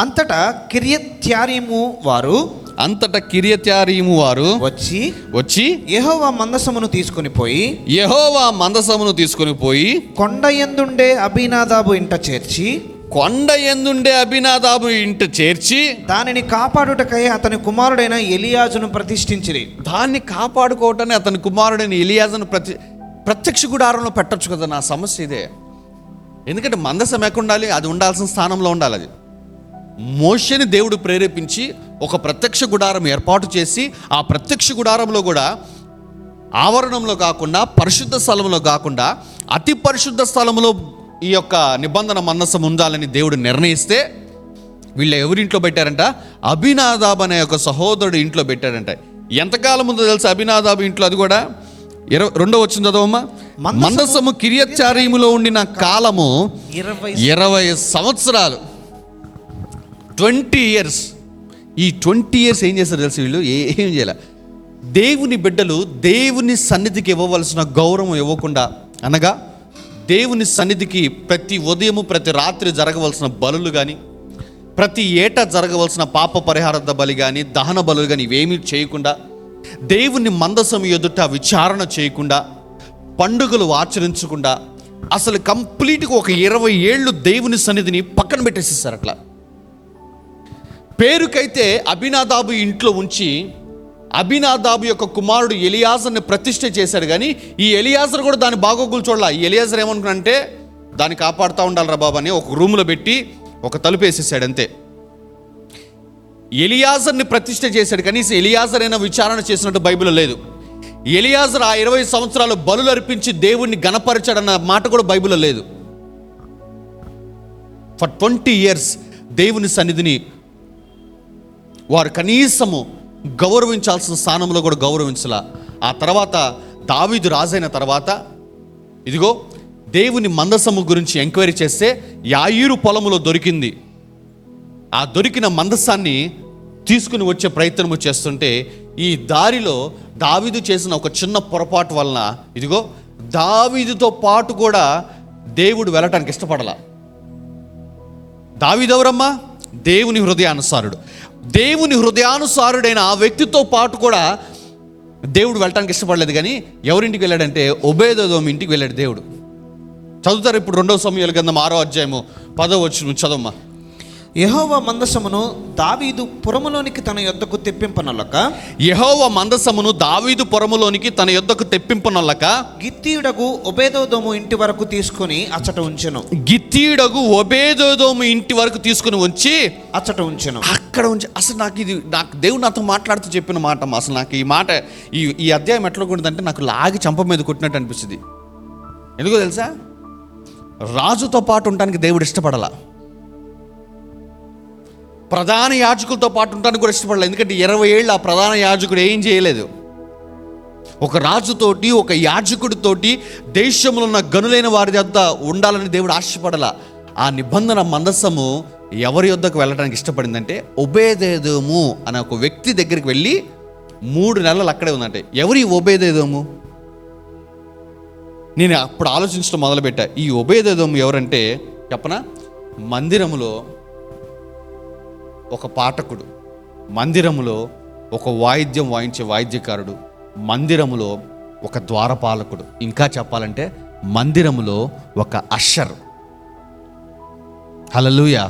అంతటా కిర్యత్యారీము వారు వచ్చి యెహోవా మందసమును తీసుకొని పోయి కొండ యందుండే అబీనాదాబు ఇంట చేర్చి దానిని కాపాడుటకై అతని కుమారుడైన ఎలియాజును ప్రతిష్ఠించిరి. దాన్ని కాపాడుకోవటాన్ని అతని కుమారుడైన ఎలియాజును ప్రత్యక్ష గుడారంలో పెట్టొచ్చు కదా. నా సమస్య ఇదే. ఎందుకంటే మందసం ఎక్కడ ఉండాలి? అది ఉండాల్సిన స్థానంలో ఉండాలి. అది మోషేని దేవుడు ప్రేరేపించి ఒక ప్రత్యక్ష గుడారం ఏర్పాటు చేసి, ఆ ప్రత్యక్ష గుడారంలో కూడా ఆవరణంలో కాకుండా, పరిశుద్ధ స్థలంలో కాకుండా, అతి పరిశుద్ధ స్థలంలో ఈ యొక్క నిబంధన మందసం ఉండాలని దేవుడు నిర్ణయిస్తే, వీళ్ళు ఎవరింట్లో పెట్టారంట? అబీనాదాబు అనే ఒక సహోదరుడు ఇంట్లో పెట్టాడంట. ఎంతకాలం ముందు తెలుసు అబీనాదాబు ఇంట్లో? అది కూడా 22వ వచనం చదవమ్మా. మందసము కిర్యత్యారీములో ఉండిన కాలము 20 సంవత్సరాలు, 20 years. ఈ 20 years ఏం చేస్తారు తెలుసు? వీళ్ళు ఏం చేయాలి? దేవుని బిడ్డలు దేవుని సన్నిధికి ఇవ్వవలసిన గౌరవం ఇవ్వకుండా, అనగా దేవుని సన్నిధికి ప్రతి ఉదయము ప్రతి రాత్రి జరగవలసిన బలులు కానీ, ప్రతి ఏటా జరగవలసిన పాప పరిహారార్థ బలి కానీ, దహన బలులు కానీ ఇవేమీ చేయకుండా, దేవుని మందసం ఎదుట విచారణ చేయకుండా, పండుగలు ఆచరించకుండా, అసలు కంప్లీట్గా ఒక 20 ఏళ్ళు దేవుని సన్నిధిని పక్కన పెట్టేసేసారు. అట్లా పేరుకైతే అబీనాదాబు ఇంట్లో ఉంచి అబీనాదాబు యొక్క కుమారుడు ఎలియాజర్ని ప్రతిష్ఠ చేశాడు. కానీ ఈ ఎలియాజర్ కూడా దాని బాగోగులు చూడాల. ఈ ఎలియాజర్ ఏమనుకున్నంటే దాన్ని కాపాడుతూ ఉండాలిరా బాబు అని ఒక రూమ్లో పెట్టి ఒక తలుపు వేసేసాడు అంతే. ఎలియాజర్ని ప్రతిష్ఠ చేశాడు, కనీసం ఎలియాజర్ అయినా విచారణ చేసినట్టు బైబిల్లో లేదు. ఎలియాజర్ ఆ 20 సంవత్సరాలు బలులు అర్పించి దేవుణ్ణి గణపరిచాడన్న మాట కూడా బైబిల్లో లేదు. ఫర్ 20 years దేవుని సన్నిధిని వారు కనీసము గౌరవించాల్సిన స్థానంలో కూడా గౌరవించలా. ఆ తర్వాత దావీదు రాజైన తర్వాత ఇదిగో దేవుని మందసము గురించి ఎంక్వైరీ చేస్తే యాయీరు పొలములో దొరికింది. ఆ దొరికిన మందసాన్ని తీసుకుని వచ్చే ప్రయత్నము చేస్తుంటే ఈ దారిలో దావీదు చేసిన ఒక చిన్న పొరపాటు వలన ఇదిగో దావీదుతో పాటు కూడా దేవుడు వెళ్ళటానికి ఇష్టపడలా. దావీదు ఎవరమ్మా? దేవుని హృదయానుసారుడు. దేవుని హృదయానుసారుడైన ఆ వ్యక్తితో పాటు కూడా దేవుడు వెళ్ళటానికి ఇష్టపడలేదు. కానీ ఎవరింటికి వెళ్ళాడంటే ఒబేదెదోము ఇంటికి వెళ్ళాడు దేవుడు. చదువుతారు ఇప్పుడు 2వ సమూయేలు గ్రంథం 6వ అధ్యాయము 10వ వచనం చదవమ్మా. యెహోవా మందసమును దావీదు పురములోనికి తన యొద్దకు తెప్పింపనొల్లక, యెహోవా మందసమును దావీదు పురములోనికి తన యొద్దకు తెప్పింపనొల్లక గిత్తీయుడగు ఒబేదెదోము ఇంటి వరకు తీసుకుని అచ్చట ఉంచెను. గిత్తీయుడగు ఒబేదెదోము ఇంటి వరకు తీసుకుని ఉంచి అచ్చట ఉంచెను. అక్కడ ఉంచి అసలు నాకు దేవుడు నాతో మాట్లాడుతూ చెప్పిన మాట. అసలు నాకు ఈ మాట ఈ అధ్యాయం ఎట్లా ఉంటుందంటే నాకు లాగి చంప మీద కొట్టినట్టు అనిపిస్తుంది. ఎందుకో తెలుసా? రాజుతో పాటు ఉండడానికి దేవుడు ఇష్టపడాల, ప్రధాన యాజకులతో పాటు ఉండడానికి కూడా ఇష్టపడలేదు. ఎందుకంటే 20 ఏళ్ళు ఆ ప్రధాన యాజకుడు ఏం చేయలేదు. ఒక రాజుతోటి ఒక యాజకుడితోటి దేశంలో ఉన్న గనులైన వారి వద్ద ఉండాలని దేవుడు ఆశపడాల. ఆ నిబంధన మందసము ఎవరి వద్దకు వెళ్ళడానికి ఇష్టపడిందంటే ఒబేదెదోము అనే ఒక వ్యక్తి దగ్గరికి వెళ్ళి 3 నెలలు అక్కడే ఉందంటే. ఎవరి ఒబేదెదోము? నేను అప్పుడు ఆలోచించడం మొదలుపెట్టా. ఈ ఒబేదెదోము ఎవరంటే చెప్పనా? మందిరములో ఒక పాఠకుడు, మందిరములో ఒక వాయిద్యం వాయించే వాయిద్యకారుడు, మందిరములో ఒక ద్వారపాలకుడు, ఇంకా చెప్పాలంటే మందిరములో ఒక అషర్. హల్లెలూయా.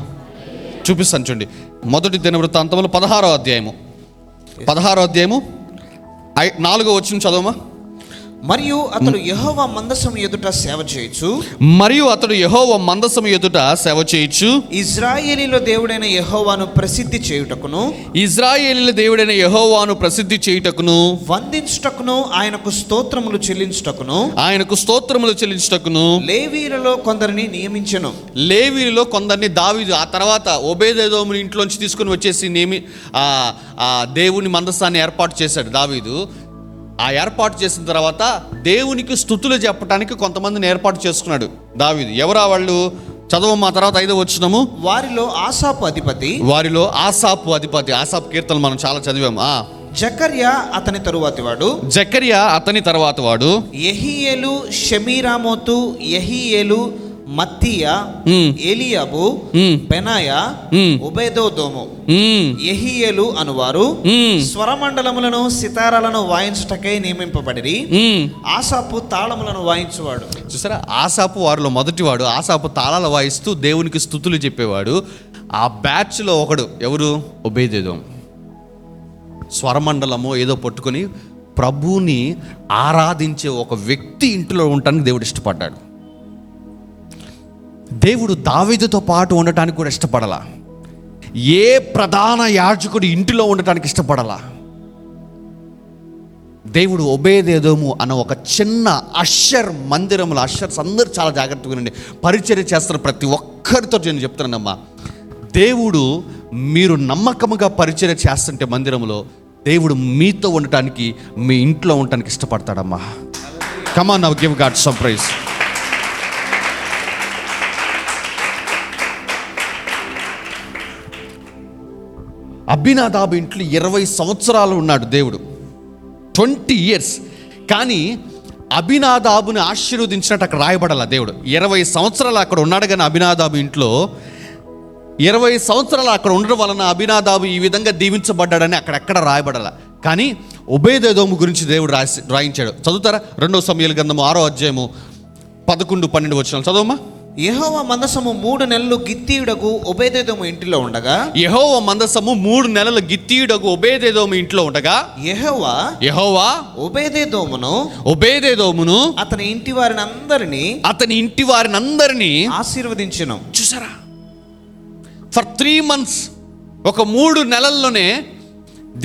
చూపిస్తాను చూడండి. 1 దినవృత్తాంతములు 16వ అధ్యాయము 4వ వచనం చదవమా. మరియు అతడు యెహోవా మందసము ఎదుట సేవ చేయుచు ఇశ్రాయేలీల దేవుడైన యెహోవాను ప్రసిద్ధి చేయుటకును వందించుటకును ఆయనకు స్తోత్రములు చెల్లించుటకును లేవీయులలో కొందరిని నియమించెను. లేవీయులలో కొందరిని దావీదు ఆ తర్వాత ఒబేదెదోము ఇంట్లోంచి తీసుకుని వచ్చేసి దేవుని మందసాన్ని ఏర్పాటు చేశాడు దావీదు. ఆ ఏర్పాటు చేసిన తర్వాత దేవునికి స్తుతులు చెప్పడానికి కొంతమందిని ఏర్పాటు చేసుకున్నాడు దావీదు. ఎవరా వాళ్ళు? చదవమ్మా తర్వాత 5వ వచనము. వారిలో ఆసాపు అధిపతి. ఆసాపు కీర్తనలు మనం చాలా చదివాము. జకర్యా అతని తరువాతి వాడు, యెహీయేలు, షెమీరామోతు, యెహీయేలు, మత్తీయ, ఏలియాబు, బెనాయ, ఒబేదోదోము, యెహీయేలు అనువారు స్వరమండలములను సితారాలను వాయించుటకై నియమింపబడిరి. ఆసాపు తాళములను వాయించువాడు. చూసారా, ఆసాపు వారిలో మొదటివాడు. ఆసాపు తాళాలు వాయిస్తూ దేవునికి స్తుతులు చెప్పేవాడు. ఆ బ్యాచ్లో ఒకడు ఎవరు? ఒబేదెదోము. స్వరమండలము ఏదో పట్టుకొని ప్రభువుని ఆరాధించే ఒక వ్యక్తి ఇంటిలో ఉండటానికి దేవుడు ఇష్టపడ్డాడు. దేవుడు దావీదుతో పాటు ఉండటానికి కూడా ఇష్టపడలా. ఏ ప్రధాన యాజకుడు ఇంటిలో ఉండటానికి ఇష్టపడలా. దేవుడు ఒబేదెదోము అన్న ఒక చిన్న అషర్ మందిరంలో, అషర్స్ అందరూ చాలా జాగ్రత్తగా ఉండండి, పరిచర్య చేస్తున్న ప్రతి ఒక్కరితో నేను చెప్తున్నానమ్మా, దేవుడు మీరు నమ్మకముగా పరిచర్య చేస్తుంటే మందిరంలో దేవుడు మీతో ఉండటానికి, మీ ఇంట్లో ఉండటానికి ఇష్టపడతాడమ్మా. Come on now, give God some praise. Abinadab ఇంట్లో 20 సంవత్సరాలు ఉన్నాడు దేవుడు, 20 years. కానీ అబీనాదాబుని ఆశీర్వదించినట్టు అక్కడ రాయబడాల. దేవుడు 20 సంవత్సరాలు అక్కడ ఉన్నాడు. కానీ అబీనాదాబు ఇంట్లో 20 సంవత్సరాలు అక్కడ ఉండడం వలన అబీనాదాబు ఈ విధంగా దీవించబడ్డాడని అక్కడెక్కడ రాయబడాల. కానీ ఒబేదెదోము గురించి దేవుడు రాయించాడు. చదువుతారా? 2 సమూయేలు గ్రంథము 6వ అధ్యాయము 11-12 వచనాలు చదవమ్మా. యెహోవా మందసము 3 నెలలు గిత్తీయుడకు ఒబేదెదోము ఇంటిలో ఉండగా, యెహోవా మందసము 3 నెలలు గిత్తీయుడకు ఒబేదెదోము ఇంట్లో ఉండగా, యెహోవా ఒబేదెదోమును అతని ఇంటి వారిని అందరినీ ఆశీర్వదించెను. చూసారా, ఫర్ 3 months, ఒక 3 నెలల్లోనే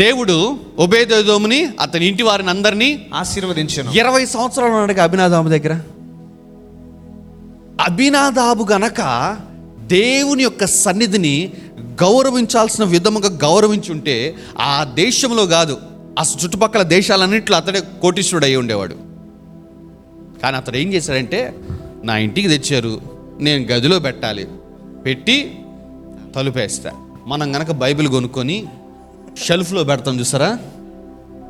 దేవుడు ఒబేదెదోముని అతని ఇంటి వారిని అందరినీ ఆశీర్వదించెను. 20 సంవత్సరాలు ఉన్నాడు అబీనాదాబు దగ్గర. అబీనాదాబు గనక దేవుని యొక్క సన్నిధిని గౌరవించాల్సిన విధముగా గౌరవించి ఉంటే ఆ దేశంలో కాదు, అసలు చుట్టుపక్కల దేశాలన్నింటిలో అతడే కోటీశ్వరుడు అయి ఉండేవాడు. కానీ అతడు ఏం చేశాడంటే, నా ఇంటికి తెచ్చారు, నేను గదిలో పెట్టాలి, పెట్టి తలుపేస్తా. మనం గనక బైబిల్ కొనుక్కొని షెల్ఫ్లో పెడతాం, చూసారా?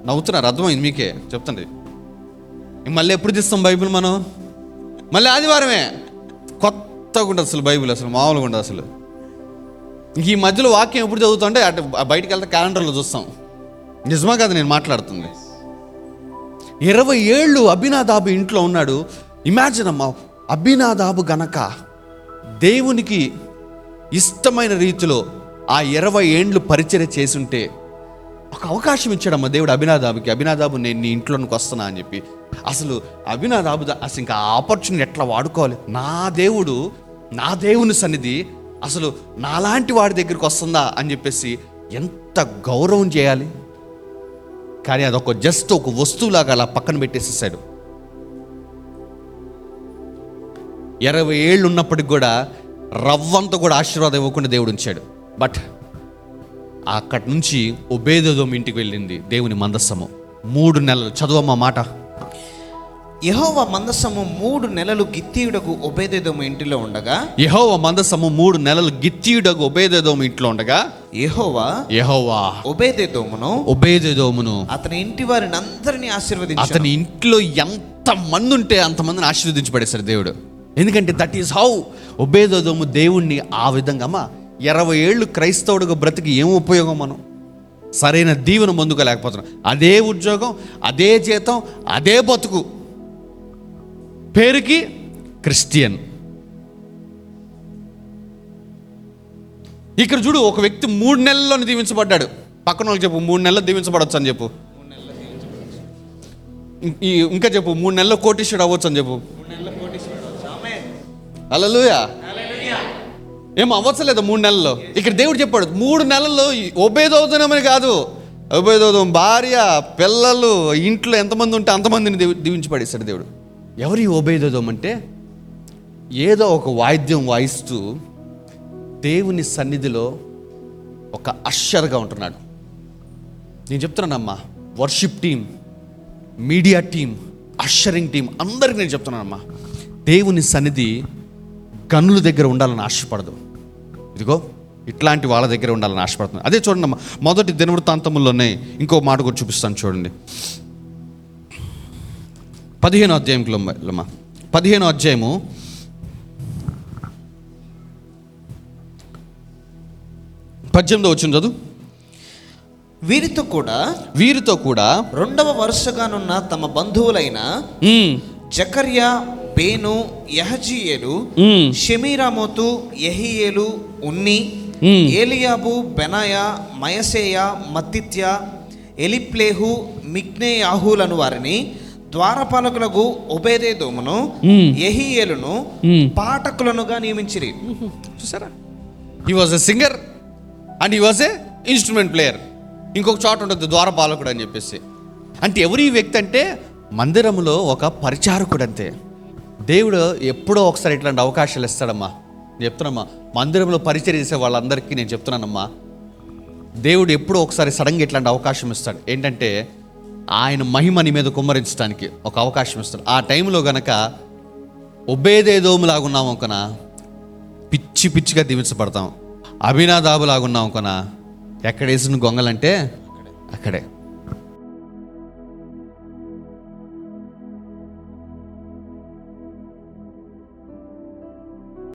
నవ్వుతున్నారు, అర్థమైంది మీకే చెప్తండి. మళ్ళీ ఎప్పుడు తీస్తాం బైబిల్ మనం? మళ్ళీ ఆదివారమే. కొత్తగా ఉంటుంది అసలు బైబిల్, అసలు మామూలుగా ఉండదు అసలు. ఈ మధ్యలో వాక్యం ఎప్పుడు చదువుతుంటే అటు బయటికి వెళ్తే క్యాలెండర్లో చూస్తాం. నిజమా కాదు నేను మాట్లాడుతుంది? 20 ఏళ్ళు అబీనాదాబు ఇంట్లో ఉన్నాడు. ఇమాజిన్ అమ్మా, అబీనాదాబు గనక దేవునికి ఇష్టమైన రీతిలో ఆ 20 ఏండ్లు పరిచర్య చేసుంటే ఒక అవకాశం ఇచ్చాడమ్మా దేవుడు అబీనాదాబుకి. అబీనాదాబు, నేను నీ ఇంట్లోనికి వస్తున్నా అని చెప్పి. అసలు అబీనాదాబు అసలు ఇంకా ఆపర్చునిటీ ఎట్లా వాడుకోవాలి? నా దేవుని సన్నిధి అసలు నాలాంటి వాడి దగ్గరికి వస్తుందా అని చెప్పేసి ఎంత గౌరవం చేయాలి. కానీ అదొక జస్ట్ ఒక వస్తువులాగా అలా పక్కన పెట్టేసేసాడు. 20 ఏళ్ళు ఉన్నప్పటికి కూడా రవ్వంతా కూడా ఆశీర్వాదం ఇవ్వకుండా దేవుడు ఉంచాడు. బట్ అక్కడి నుంచి ఒబేదెదోము ఇంటికి వెళ్ళింది దేవుని మందస్సము. 3 నెలలు. చదువమ్మా మాట. యెహోవా మందసము 3 నెలలు గిత్తీయుడకు ఒబేదెదోము ఇంటిలో ఉండగా, యెహోవా మందసము 3 నెలలు గిత్తీయుడకు ఒబేదెదోము ఇంట్లో ఉండగా, యెహోవా ఒబేదెదోమును అతని ఇంటి వారిని అందరినీ ఆశీర్వదించాడు. అతని ఇంట్లో ఎంత మంది ఉంటే అంతమందిని ఆశీర్వదించి పడేశాడు దేవుడు. ఎందుకంటే దట్ ఈస్ హౌ ఒబేదెదోము దేవుణ్ణి ఆ విధంగా. అమ్మా, 20 ఏళ్ళు క్రైస్తవుడిగా బ్రతికి ఏం ఉపయోగం? మనం సరైన దీవెన ముందుగా లేకపోతున్నాం. అదే ఉద్యోగం, అదే జీతం, అదే బతుకు, పేరుకి క్రిస్టియన్. ఇక్కడ చూడు, ఒక వ్యక్తి 3 నెలల్లోనే దీవించబడ్డాడు. పక్కన వాళ్ళకి చెప్పు, 3 నెలలు దీవించబడవచ్చు అని చెప్పు. ఇంకా చెప్పు, 3 నెలల్లో కోటీశ్వరుడు అవ్వచ్చు అని చెప్పు. హల్లెలూయా. ఏం అవ్వచ్చలేదు 3 నెలల్లో. ఇక్కడ దేవుడు చెప్పాడు 3 నెలల్లో ఒబేదెదోముని కాదు, ఒబేదెదోము భార్య, పిల్లలు, ఇంట్లో ఎంతమంది ఉంటే అంతమందిని దీవించి పడేశాడు దేవుడు. ఎవరి ఒబేదెదోము అంటే, ఏదో ఒక వాయిద్యం వాయిస్తూ దేవుని సన్నిధిలో ఒక అషర్గా ఉంటున్నాడు. నేను చెప్తున్నానమ్మా, worship team, media team, ushering team అందరికి నేను చెప్తున్నానమ్మా, దేవుని సన్నిధి గనుల దగ్గర ఉండాలని ఆశపడదు. ఇదిగో ఇట్లాంటి వాళ్ళ దగ్గర ఉండాలని ఆశపడుతుంది. అదే చూడండి అమ్మా, మొదటి దినవృత్తాంతముల్లోనే ఇంకో మాట కూడా చూపిస్తాను చూడండి. 15వ అధ్యాయంలో 15వ అధ్యాయము 18వ వచనం చదువు. వీరితో కూడా రెండవ వరుసగానున్న తమ బంధువులైన జకర్యా, బేను, యహజీయేలు, షెమీరామోతు, యెహీయేలు, ఉన్ని, ఏలియాబు, బెనాయా, మయసేయ, మత్తిత్య, ఎలిప్లేహు, మిక్నేయాహులను వారిని ద్వారపాలకులకు ఒబేదెదోమును, యెహీయేలును పాఠకులనుగా నియమించిరి. చూసారా, he was a singer and he was a instrument player. ఇంకొక చోట ఉంటుంది ద్వారపాలకుడు అని చెప్పేసి. అంటే ఎవరు ఈ వ్యక్తి అంటే మందిరంలో ఒక పరిచారకుడు అంతే. దేవుడు ఎప్పుడో ఒకసారి ఇట్లాంటి అవకాశాలు ఇస్తాడమ్మా. నేను చెప్తున్నామ్మా, మందిరంలో పరిచయం చేసే వాళ్ళందరికీ నేను చెప్తున్నానమ్మా, దేవుడు ఎప్పుడో ఒకసారి సడన్గా ఇట్లాంటి అవకాశం ఇస్తాడు. ఏంటంటే ఆయన మహిమని మీద కుమ్మరించడానికి ఒక అవకాశం ఇస్తాడు. ఆ టైంలో గనక ఒబేదెదోము లాగున్నాం కన పిచ్చి పిచ్చిగా దీవించబడతాం. అభినాదాబు లాగున్నాం కన ఎక్కడ వేసిన గొంగలంటే అక్కడే.